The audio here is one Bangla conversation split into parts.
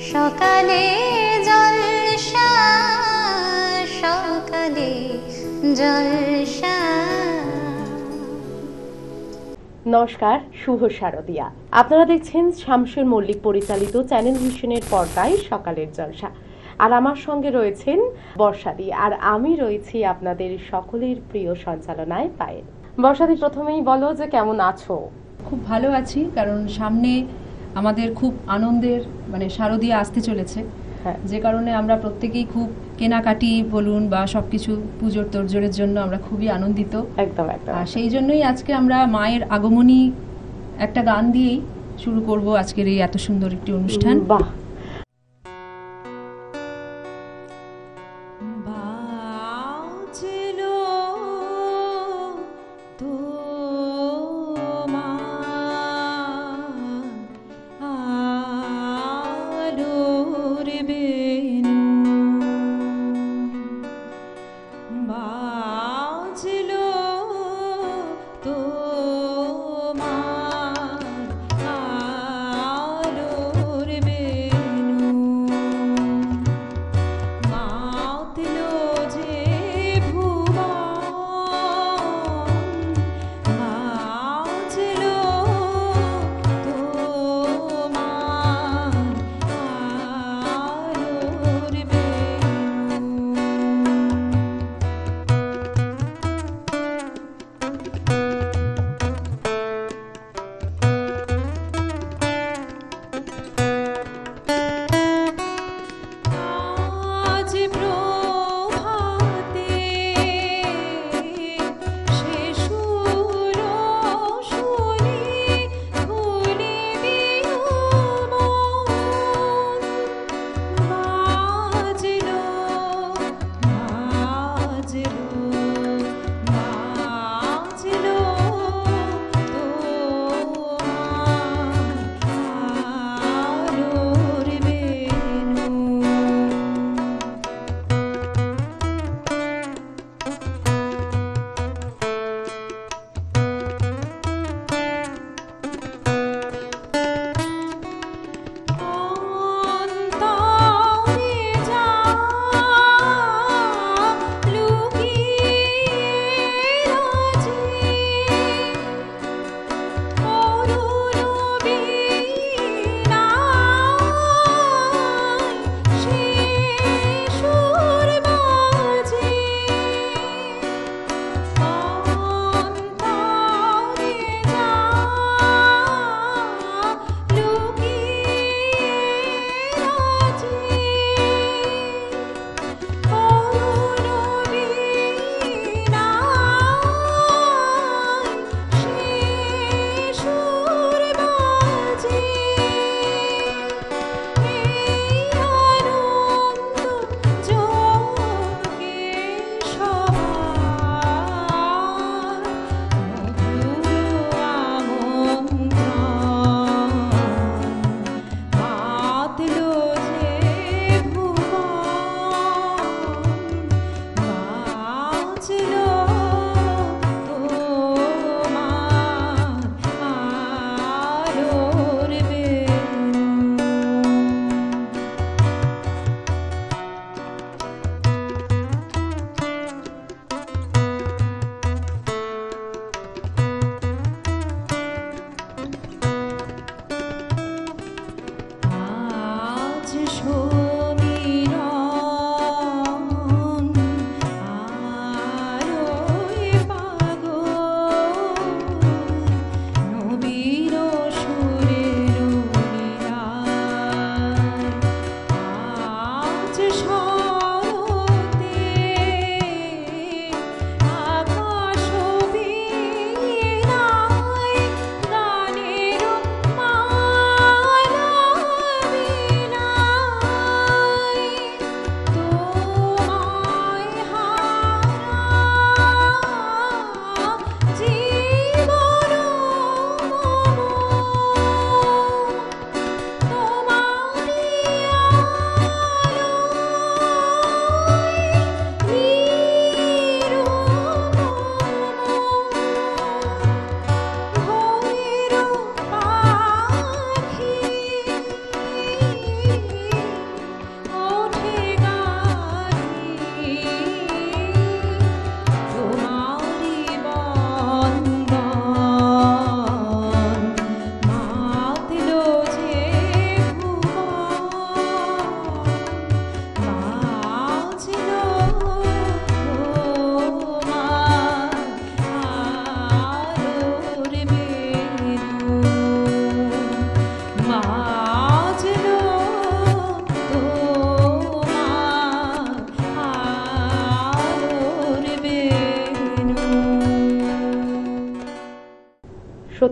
সকালে জলসা, সকালে জলসা। নমস্কার, শুভ শারদিয়া। আপনারা দেখছেন শামসুর মল্লিক পরিচালিত চ্যানেল ভিশনের পর্দায় সকালের জলসা। আর আমার সঙ্গে রয়েছেন বর্ষাদি, আর আমি রয়েছি আপনাদের সকলের প্রিয় সঞ্চালনায় পায়েল। বর্ষাদি, প্রথমেই বলো যে কেমন আছো? খুব ভালো আছি, কারণ সামনে আমাদের খুব আনন্দের শারদীয়া আসতে চলেছে, যে কারণে আমরা প্রত্যেকেই খুব কেনাকাটি বলুন বা সবকিছু পুজোর তোড়জোড়ের জন্য আমরা খুবই আনন্দিত। একদম একদম। আর সেই জন্যই আজকে আমরা মায়ের আগমনী একটা গান দিয়েই শুরু করব আজকের এই এত সুন্দর একটি অনুষ্ঠান। বাহ। তোমার আলোর বেনু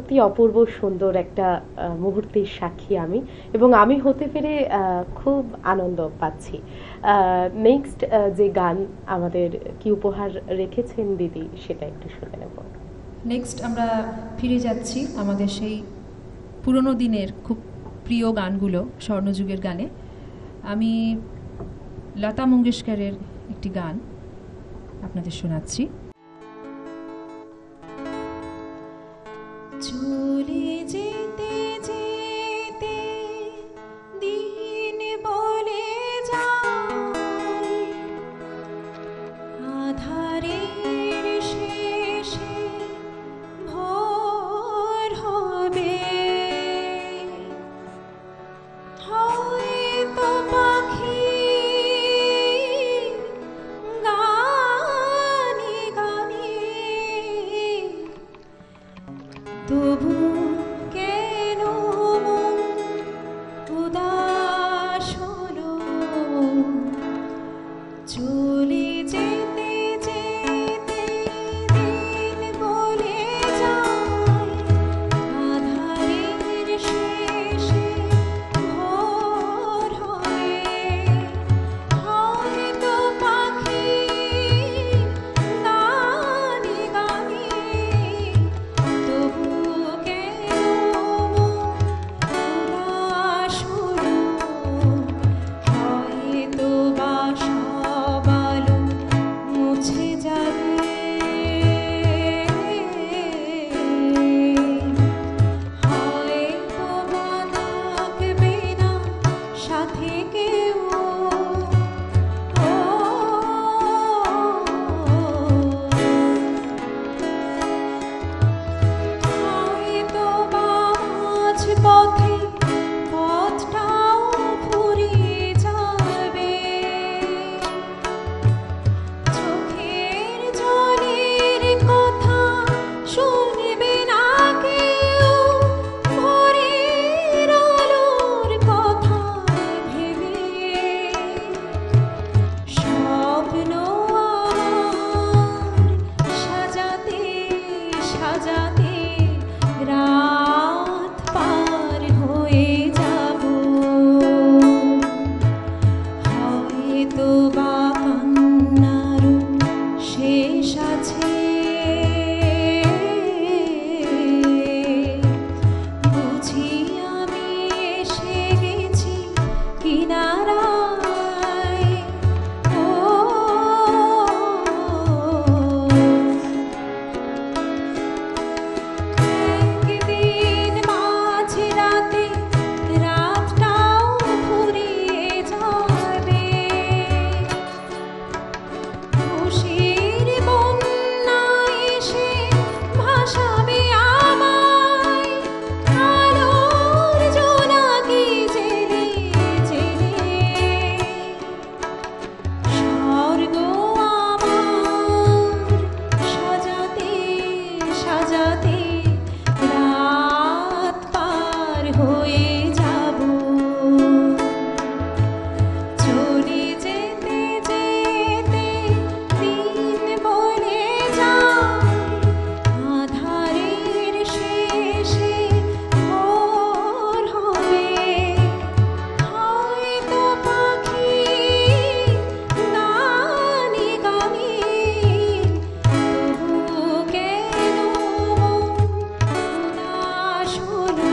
সত্যি অপূর্ব সুন্দর একটা মুহূর্তের সাক্ষী আমি, এবং আমি হতে পেরে খুব আনন্দ পাচ্ছি। নেক্সট যে গান আমাদের কি উপহার রেখেছেন দিদি, সেটা একটু শুনে নেব। নেক্সট আমরা ফিরে যাচ্ছি আমাদের সেই পুরনো দিনের খুব প্রিয় গানগুলো, স্বর্ণযুগের গানে। আমি লতা মঙ্গেশকরের একটি গান আপনাদের শোনাচ্ছি। চলে যেতে যেতে দিন বলে যায়, আধারের শেষে ভোর হবে, হয়তো পাখি গানে গানে তবু কেন মন উদাস হলো, চলে যেতে যেতে দিন বলে যায়, আধারের শেষে ভোর হয়, হয়তো পাখি গানে গানে তবু কেন উদাস হলো, হয়তো বা সব আলো মুছে যাবে, হয়তো বা থাকবে না সাথে কেউ, হয়তো বা মাঝ পথে পথটাও ফুরিয়ে যাবে, চোখের জলের কথা শুনবে না কেউ, ভোরের আলোর কথা ভেবে স্বপ্ন আমার সাজাতে সাজাতে রাত পার হয়ে যাব, হয়তো বা কান্নারও শেষ আছে, বুঝি আমি এসে গেছি কিনারায়, একদিন মাঝরাতে রাতটাও ফুরিয়ে যাবে, খুশির বন্যা এসে ভাসাবে আমায়, আলোর জোনাকি জেলে জেলে, স্বর্গ আমার সাজাতে সাজাতে রাত পার হয়ে যাব, চলে যেতে যেতে দিন বলে যায়, আধারের শেষে ভোর হবে, হয়তো পাখি গানে গানে তবু কেন উদাস হলো,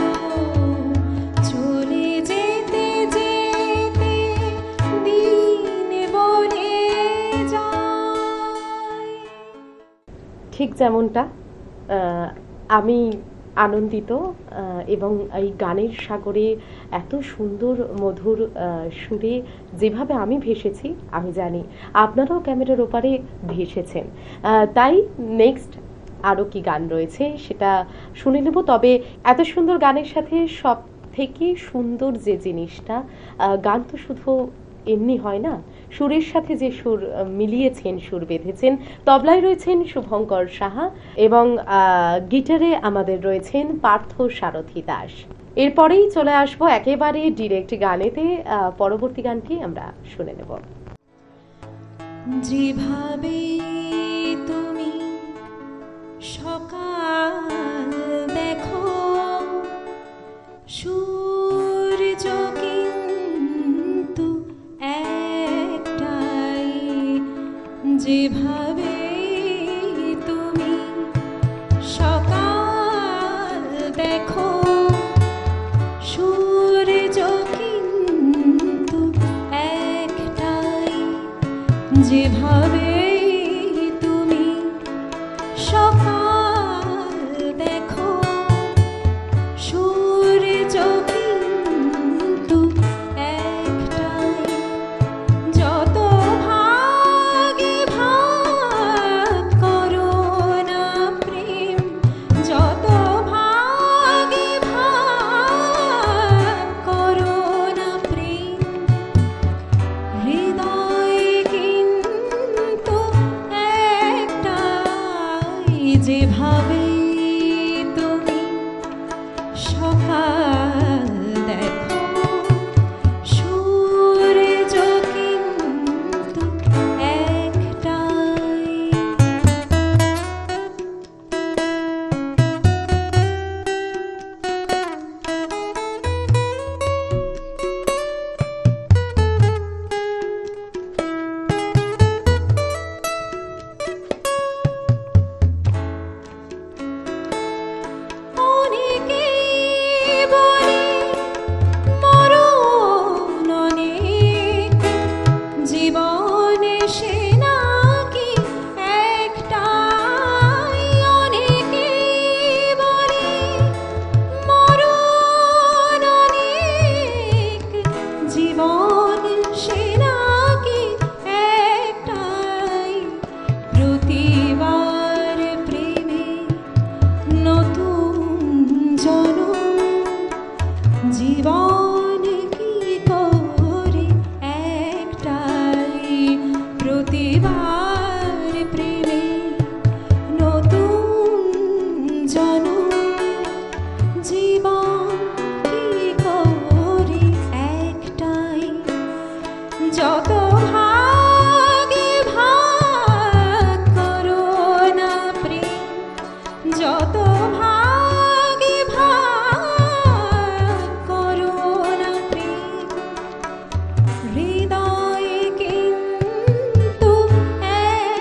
চলে যেতে যেতে দিন বলে যায়। ঠিক যেমনটা আমি আনন্দিত, এবং এই গানের সাগরে এত সুন্দর মধুর সুরে যেভাবে আমি ভেসেছি, আমি জানি আপনারাও ক্যামেরার ওপারে ভেসেছেন। তাই নেক্সট আরও কি গান রয়েছে সেটা শুনে নেব। তবে এত সুন্দর গানের সাথে সব থেকে সুন্দর যে জিনিসটা, গান তো শুধু এমনি হয় না, সুরের সাথে যে সুর মিলিয়েছেন, সুর বেঁধেছেন। তবলায় রয়েছেন শুভঙ্কর সাহা এবং গিটারে আমাদের রয়েছেন পার্থ সারথী দাস। এরপরেই চলে আসবো একেবারে ডিরেক্ট গানেতে। পরবর্তী গানটি আমরা শুনে নেব। যেভাবে তুমি সকাল দেখো সূর্য কিন্তু একটাই, যেভাবে তুমি সকাল দেখো, সূর্য কিন্তু একটাই, যেভাবে তুমি সকাল দেখো, সূর্য কিন্তু একটাই। যত ভাগে ভাগ করো না প্রেম, যত ভাগে ভাগ করো না প্রেম, হৃদয় কিন্তু একটাই, যেভাবে তুমি সকাল দেখো, সূর্য কিন্তু একটাই। অনেকেই বলে মরণ অনেক, জীবনে সে নাকি একটাই। অনেকেই বলে মরণ অনেক, জীবন সে নাকি একটাই। প্রতিবার প্রেমে নতুন জনম, জীবন কি করে একটাই। প্রতিবার প্রেমে নতুন জনম, জীবন কি করে একটাই। যত ভাগে ভাগ করো না প্রেম, যত ভাগে ভাগ করো না প্রেম, হৃদয় কিন্তু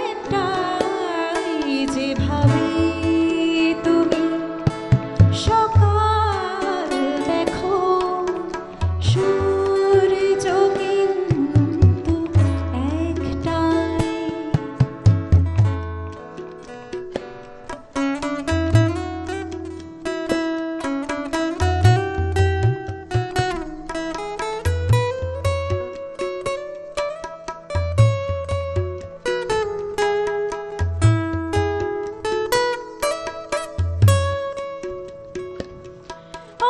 একটাই, যেভাবে তুমি সকাল দেখো, সূর্য কিন্তু একটাই।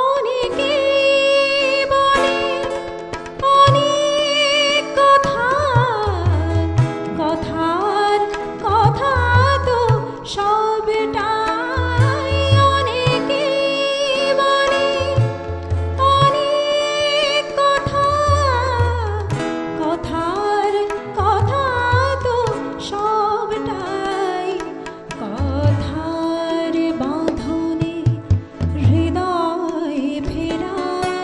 অনেকেই বলে অনেক কথা, কথার কথা তো সবটাই। অনেকেই বলে অনেক কথা, কথার কথা তো সবটাই। কথার বাঁধনে হৃদয় ফেরায়,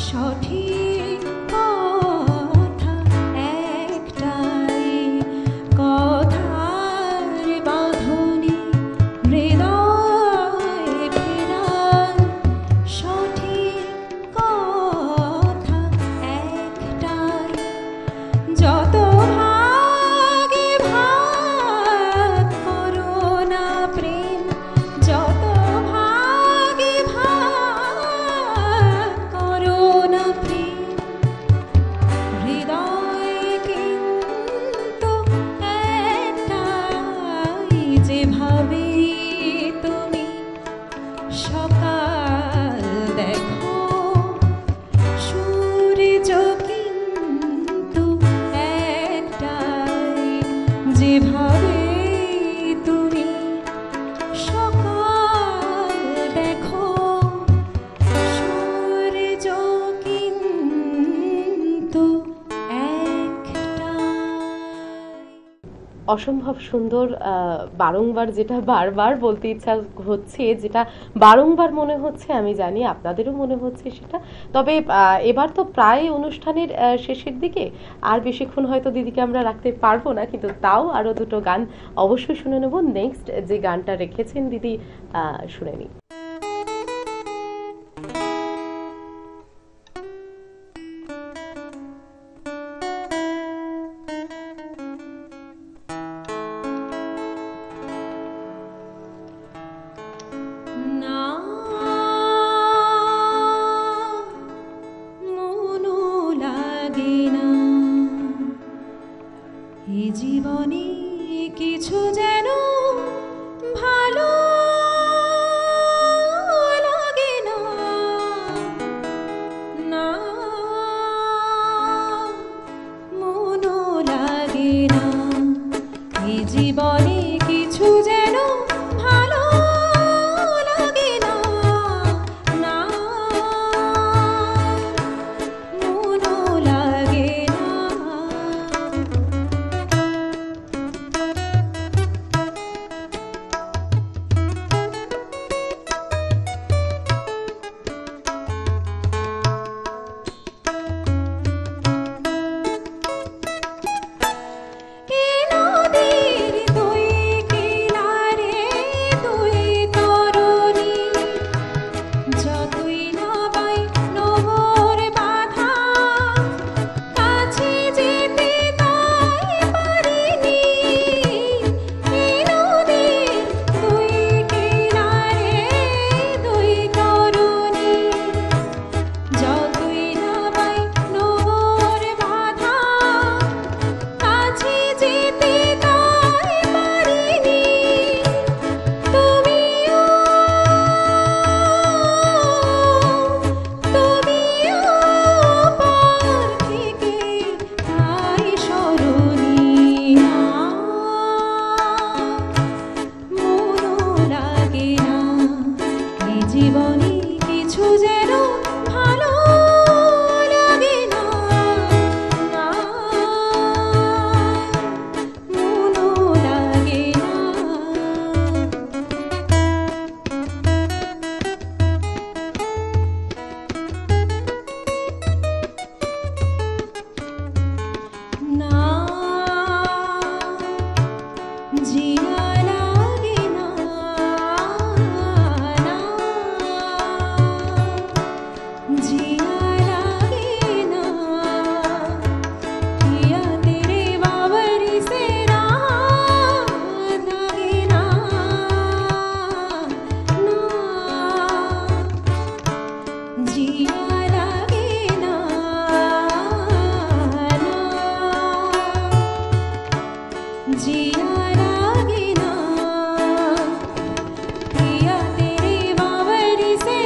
সঠিক কথা একটাই। কথার বাঁধনে হৃদয় ফেরায়, সঠিক কথা একটাই। যত ভাগে ভাগ করো না প্রেম, যত ভাগে ভাগ করো না প্রেম, হৃদয় কিন্তু একটাই, যেভাবে তুমি সকাল দেখো, সূর্য কিন্তু একটাই, যেভাবে তুমি সকাল দেখো, সূর্য কিন্তু একটাই। অসম্ভব সুন্দর, বারংবার যেটা বারবার বলতে ইচ্ছা হচ্ছে, যেটা বারংবার মনে হচ্ছে, আমি জানি আপনাদেরও মনে হচ্ছে সেটা। তবে এবার তো প্রায় অনুষ্ঠানের শেষের দিকে, আর বেশিক্ষণ হয়তো দিদিকে আমরা রাখতে পারবো না, কিন্তু তাও আরো দুটো গান অবশ্যই শুনে নেব। নেক্সট যে গানটা রেখেছেন দিদি, শুনে নিই। জীবনে কিছু যেন ভালো লাগে না, না মনও লাগে না, এই জীবনে কিছু যেন ভালো লাগে না, না মনও লাগে না। জীবনে কিছু যেন ভালো লাগে না, না মনও লাগে না। না জিয়া লাগে না, না जिया लागे ना, पिया तेरे बावरी से रात लागे ना, ना जिया लागे ना, ना जिया लागे ना, पिया तेरे बावरी से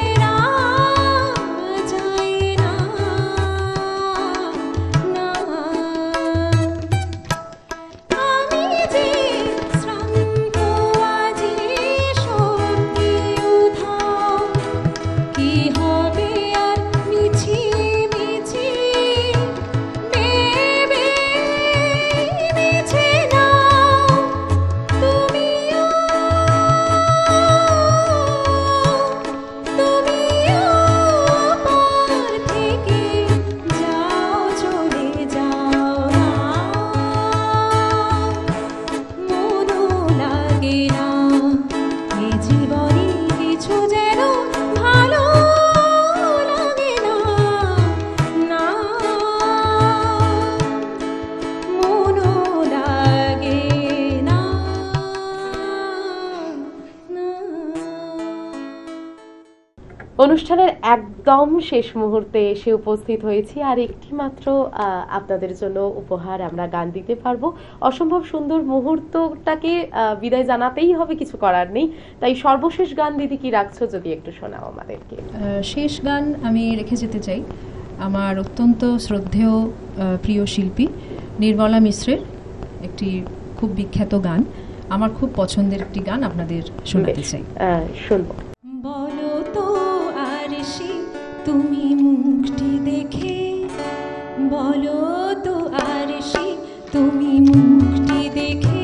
অনুষ্ঠানের একদম শেষ মুহূর্তে এসে উপস্থিত হয়েছি, আর একটি মাত্র আপনাদের জন্য উপহার আমরা গান দিতে পারবো। অসম্ভব সুন্দর মুহূর্তটাকে বিদায় জানাতেই হবে, কিছু করার নেই। তাই সর্বশেষ গান দিদি কি রাখছো, যদি একটু শোনাও আমাদেরকে। শেষ গান আমি রেখে যেতে চাই আমার অত্যন্ত শ্রদ্ধেয় প্রিয় শিল্পী নির্মলা মিশ্রের একটি খুব বিখ্যাত গান, আমার খুব পছন্দের একটি গান আপনাদের শোনাতে চাই। শুনবো। বলো তো আরশি তুমি মুখটি দেখে, বলো তো আরশি তুমি মুখটি দেখে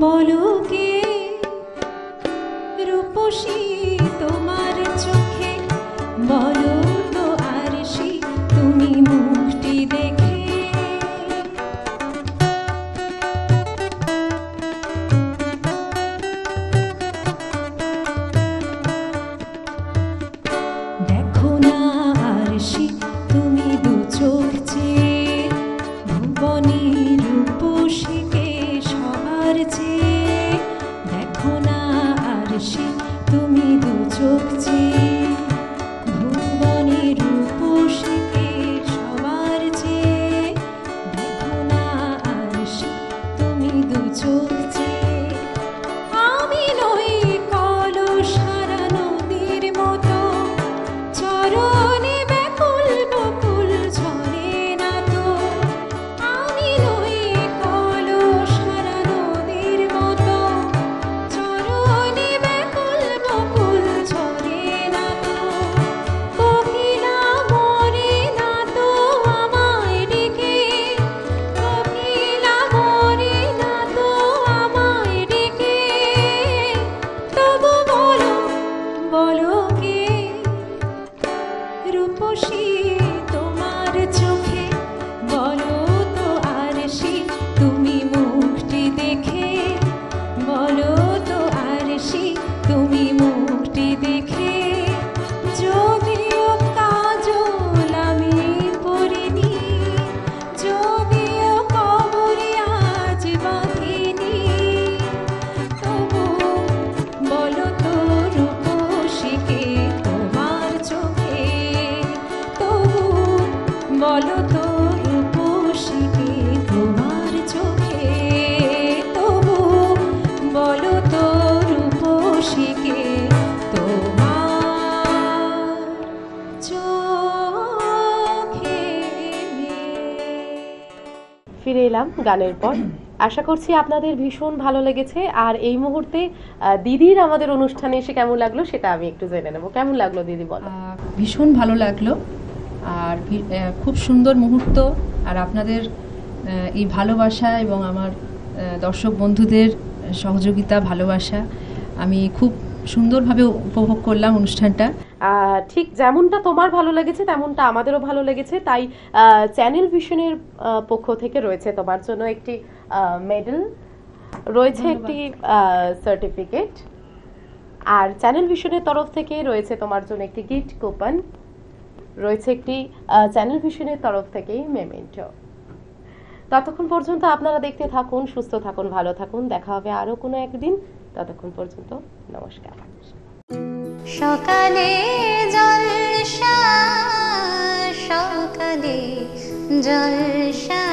বলো কে রূপসী তোমার চোখে, বলো তো আরশি তুমি মুখটি দেখে। দেখো না আরশি তুমি দু চোখ চেয়ে, ভুবনের রূপসীকে সবার চেয়ে। দেখো না আরশি তুমি দু চোখ চেয়ে, ভুবনের রূপসীকে সবার চেয়ে। দেখো না আরশি তুমি দু চোখ চেয়ে। আমি নই কলসারা নদীর মতো, চরণে ব্যাকুল বকুল ঝরে না তো। আমি নই কলসারা নদীর মতো, চরণে ব্যাকুল বকুল ঝরে না তো। কোকিলা মরে না তো আমায় ডেকে, কোকিলা মরে না তো আমায় ডেকে। তবু বলো, বলো কে রূপসী তোমার চোখে, বলো তো আরশি তুমি মুখটি দেখে। বলো তো আরশি তুমি মুখটি দেখে। যদিও কাজল আমি পরিনি, যদিও কবরে আজ বাঁধিনি, তবু বলো তো রূপসীকে তোমার চোখে। তবু বলো তো রূপসীকে তোমার চোখে। তবু বলো তো রূপসীকে তোমার চোখে। ফিরে এলাম গানের পর। আশা করছি আপনাদের ভীষণ ভালো লেগেছে। আর এই মুহূর্তে দিদির আমাদের অনুষ্ঠানে এসে কেমন লাগলো সেটা আমি একটু জেনে নেব। কেমন লাগলো দিদি, বলো। ভীষণ ভালো লাগলো, আর খুব সুন্দর মুহূর্ত। আর আপনাদের এই ভালোবাসা এবং আমার দর্শক বন্ধুদের সহযোগিতা, ভালোবাসা আমি খুব সুন্দরভাবে উপভোগ করলাম অনুষ্ঠানটা। ঠিক যেমনটা তোমার ভালো লেগেছে তেমনটা আমাদেরও ভালো লেগেছে। তাই চ্যানেল ভিশনের পক্ষ থেকে রয়েছে তোমার জন্য একটি মেডেল, রয়েছে একটি সার্টিফিকেট, আর চ্যানেল ভিশনের তরফ থেকে রয়েছে তোমার জন্য একটি গিফট কুপন, রয়েছে একটি চ্যানেল ভিশনের তরফ থেকে মেমেন্টো। ততক্ষণ পর্যন্ত আপনারা দেখতে থাকুন, সুস্থ থাকুন, ভালো থাকুন। দেখা হবে আরো কোনো একদিন। ততক্ষণ পর্যন্ত নমস্কার। সকালে জলসা, সকালে জলসা।